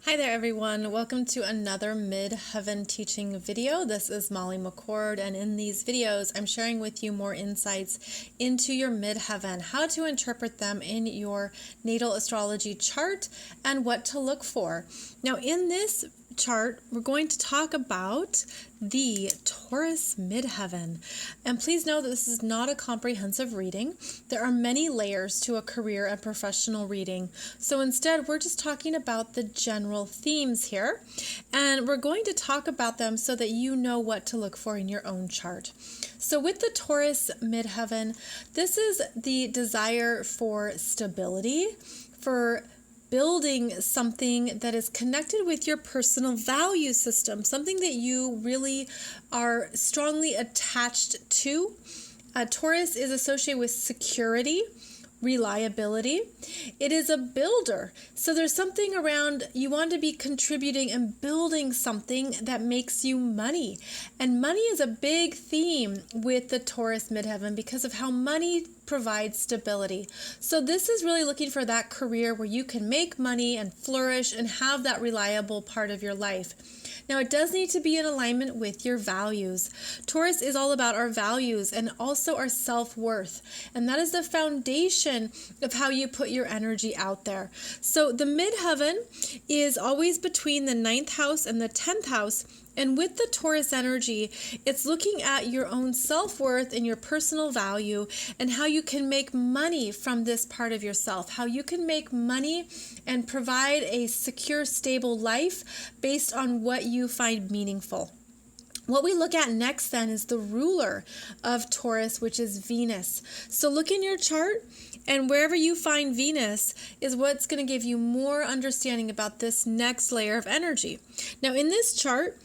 Hi there everyone, welcome to another Midheaven teaching video. This is Molly McCord, and in these videos I'm sharing with you more insights into your midheaven, how to interpret them in your natal astrology chart, and what to look for. Now in this chart we're going to talk about the Taurus Midheaven, and please know that this is not a comprehensive reading. There are many layers to a career and professional reading, so instead we're just talking about the general themes here, and we're going to talk about them so that you know what to look for in your own chart. So with the Taurus Midheaven, this is the desire for stability, for building something that is connected with your personal value system, something that you really are strongly attached to. Taurus is associated with security, reliability. It is a builder. So there's something around you want to be contributing and building something that makes you money. And money is a big theme with the Taurus Midheaven because of how money provides stability. So this is really looking for that career where you can make money and flourish and have that reliable part of your life. Now, it does need to be in alignment with your values. Taurus is all about our values and also our self-worth. And that is the foundation of how you put your energy out there. So the midheaven is always between the 9th house and the 10th house. And with the Taurus energy, it's looking at your own self-worth and your personal value and how you can make money from this part of yourself, how you can make money and provide a secure, stable life based on what you find meaningful. What we look at next then is the ruler of Taurus, which is Venus. So look in your chart, and wherever you find Venus is what's going to give you more understanding about this next layer of energy. Now in this chart,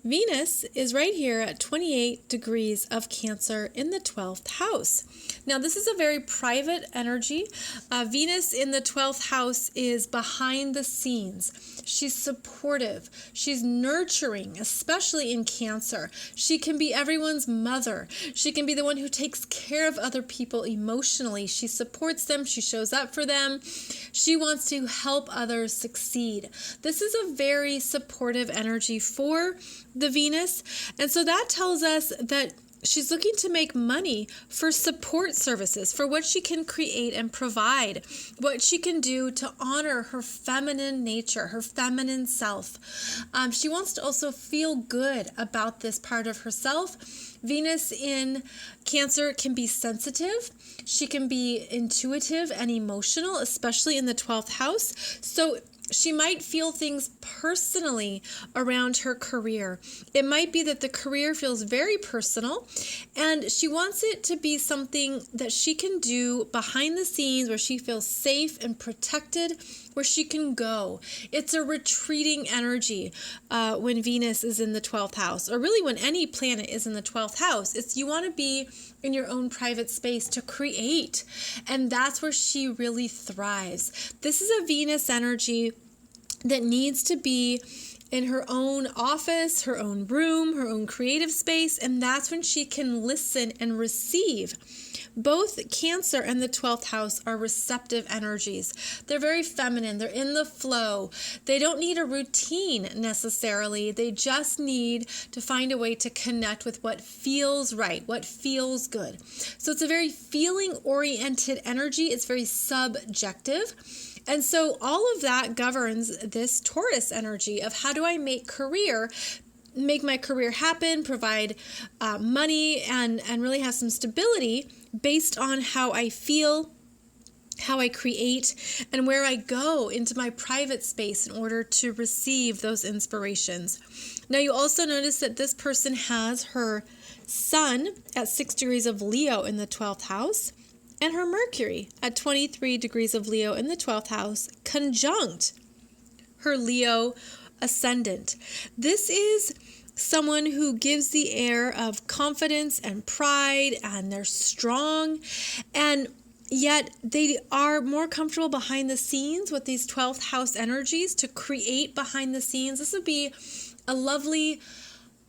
Venus is right here at 28 degrees of Cancer in the 12th house. Now, this is a very private energy. Venus in the 12th house is behind the scenes. She's supportive. She's nurturing, especially in Cancer. She can be everyone's mother. She can be the one who takes care of other people emotionally. She supports them. She shows up for them. She wants to help others succeed. This is a very supportive energy for the Venus, and so that tells us that she's looking to make money for support services, for what she can create and provide, what she can do to honor her feminine nature, her feminine self. She wants to also feel good about this part of herself. Venus in Cancer can be sensitive. She can be intuitive and emotional, especially in the 12th house. So she might feel things personally around her career. It might be that the career feels very personal, and she wants it to be something that she can do behind the scenes where she feels safe and protected, where she can go. It's a retreating energy when Venus is in the 12th house, or really when any planet is in the 12th house. It's you want to be in your own private space to create, and that's where she really thrives. This is a Venus energy that needs to be in her own office, her own room, her own creative space, and that's when she can listen and receive. Both Cancer and the 12th house are receptive energies. They're very feminine. They're in the flow. They don't need a routine necessarily. They just need to find a way to connect with what feels right, what feels good. So it's a very feeling-oriented energy. It's very subjective. And so all of that governs this Taurus energy of how do I make my career happen, provide money, and really have some stability based on how I feel, how I create, and where I go into my private space in order to receive those inspirations. Now you also notice that this person has her Sun at 6 degrees of Leo in the 12th house, and her Mercury at 23 degrees of Leo in the 12th house, conjunct her Leo Ascendant. This is someone who gives the air of confidence and pride, and they're strong, and yet they are more comfortable behind the scenes with these 12th house energies to create behind the scenes. This would be a lovely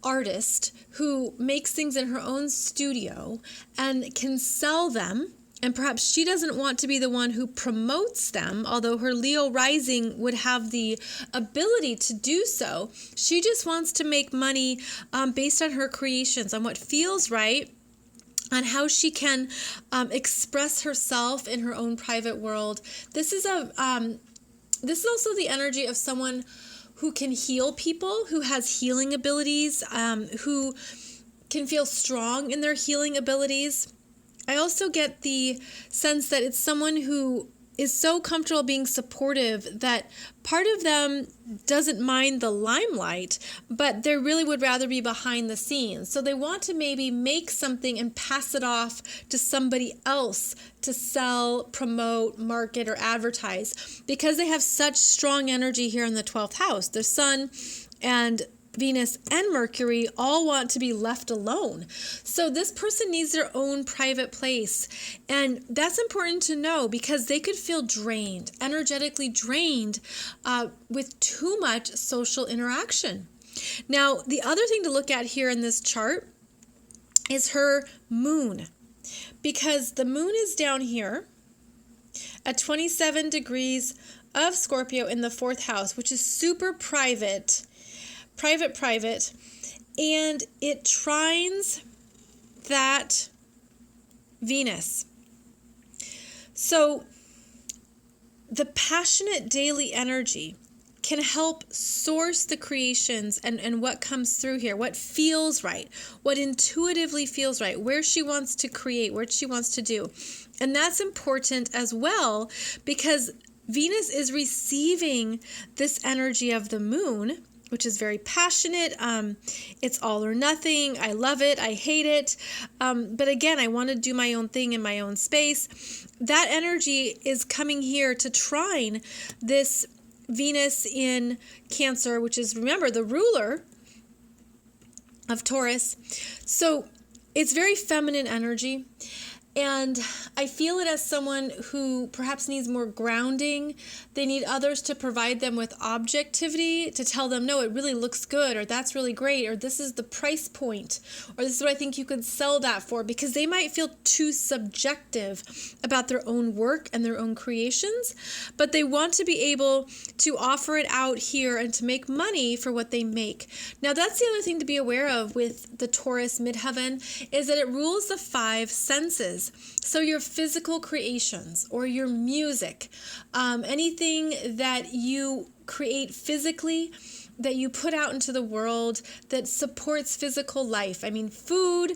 artist who makes things in her own studio and can sell them And perhaps she doesn't want to be the one who promotes them, although her Leo rising would have the ability to do so. She just wants to make money based on her creations, on what feels right, on how she can express herself in her own private world. This is also the energy of someone who can heal people, who has healing abilities, who can feel strong in their healing abilities. I also get the sense that it's someone who is so comfortable being supportive that part of them doesn't mind the limelight, but they really would rather be behind the scenes. So they want to maybe make something and pass it off to somebody else to sell, promote, market, or advertise, because they have such strong energy here in the 12th house. The sun and Venus and Mercury all want to be left alone. So this person needs their own private place. And that's important to know, because they could feel drained, energetically drained with too much social interaction. Now, the other thing to look at here in this chart is her moon, because the moon is down here at 27 degrees of Scorpio in the 4th house, which is super private, and it trines that Venus. So the passionate daily energy can help source the creations and what comes through here, what feels right, what intuitively feels right, where she wants to create, what she wants to do. And that's important as well, because Venus is receiving this energy of the moon, which is very passionate. It's all or nothing. I love it. I hate it. But again, I want to do my own thing in my own space. That energy is coming here to trine this Venus in Cancer, which is, remember, the ruler of Taurus. So it's very feminine energy. And I feel it as someone who perhaps needs more grounding. They need others to provide them with objectivity, to tell them, no, it really looks good, or that's really great, or this is the price point, or this is what I think you could sell that for, because they might feel too subjective about their own work and their own creations, but they want to be able to offer it out here and to make money for what they make. Now, that's the other thing to be aware of with the Taurus Midheaven, is that it rules the 5 senses. So your physical creations or your music, anything that you create physically, that you put out into the world that supports physical life. I mean, food,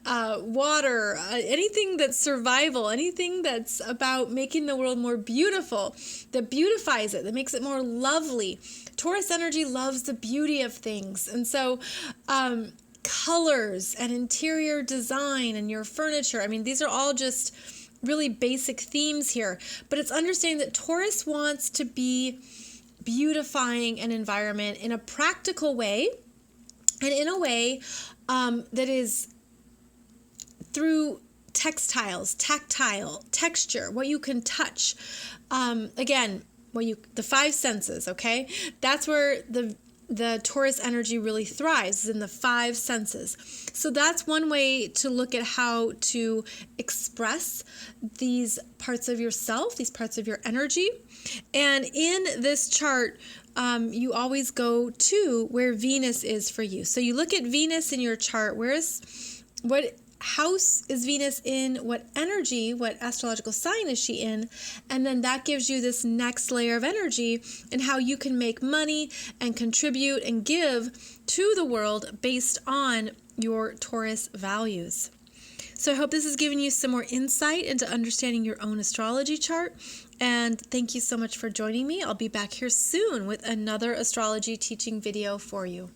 water, anything that's survival, anything that's about making the world more beautiful, that beautifies it, that makes it more lovely. Taurus energy loves the beauty of things. And so, colors and interior design and your furniture. I mean, these are all just really basic themes here, but it's understanding that Taurus wants to be beautifying an environment in a practical way, and in a way that is through textiles, tactile, texture, what you can touch. Again, the 5 senses, okay? That's where the Taurus energy really thrives, is in the 5 senses. So that's one way to look at how to express these parts of yourself, these parts of your energy. And in this chart, you always go to where Venus is for you. So you look at Venus in your chart. What house is Venus in? What energy, what astrological sign is she in? And then that gives you this next layer of energy and how you can make money and contribute and give to the world based on your Taurus values. So I hope this has given you some more insight into understanding your own astrology chart. And thank you so much for joining me. I'll be back here soon with another astrology teaching video for you.